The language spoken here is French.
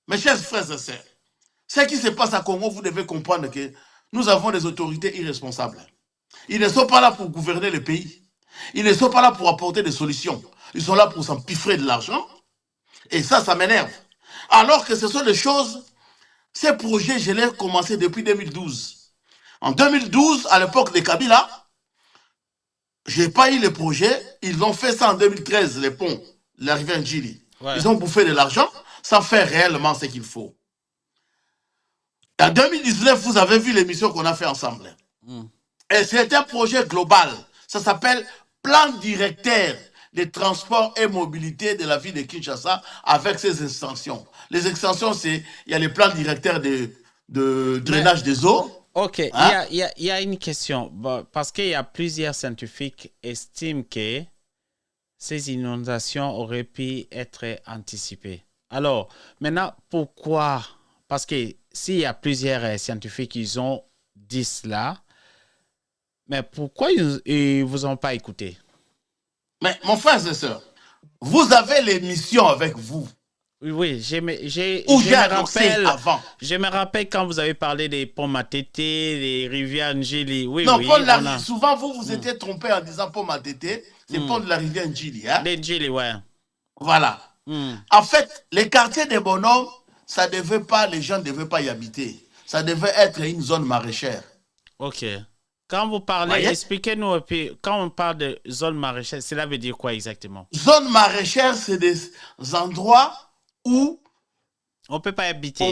Mes chers frères et sœurs, ce qui se passe à Congo, vous devez comprendre que nous avons des autorités irresponsables. Ils ne sont pas là pour gouverner le pays. Ils ne sont pas là pour apporter des solutions. Ils sont là pour s'empiffrer de l'argent. Et ça m'énerve. Alors que ce sont des choses, ces projets, je les ai commencés depuis 2012. En 2012, à l'époque de Kabila, je n'ai pas eu le projet. Ils ont fait ça en 2013, les ponts, la rivière Njili. Ouais. Ils ont bouffé de l'argent sans faire réellement ce qu'il faut. En 2019, vous avez vu l'émission qu'on a fait ensemble. Et c'est un projet global. Ça s'appelle Plan directeur des transports et mobilité de la ville de Kinshasa avec ses extensions. Les extensions, c'est, il y a les plans directeurs de drainage des eaux. Ok, Hein? il y a une question. Bon, parce qu'il y a plusieurs scientifiques qui estiment que ces inondations auraient pu être anticipées. Alors, maintenant, pourquoi? Parce que s'il y a plusieurs scientifiques qui ont dit cela, mais pourquoi ils ne vous ont pas écouté? Mais mon frère et soeur, vous avez l'émission avec vous. Oui, oui, je me rappelle quand vous avez parlé des ponts Matete, des rivières Njili. Oui, non, oui, souvent vous étiez trompé en disant pont Matete, c'est pont de la rivière Njili. Hein? Les Njili, ouais. Voilà. En fait, les quartiers des bonhommes, ça devait pas, les gens ne devaient pas y habiter. Ça devait être une zone maraîchère. Ok. Quand vous parlez, expliquez-nous un peu, quand on parle de zone maraîchère, cela veut dire quoi exactement? Zone maraîchère, c'est des endroits où on ne peut pas habiter.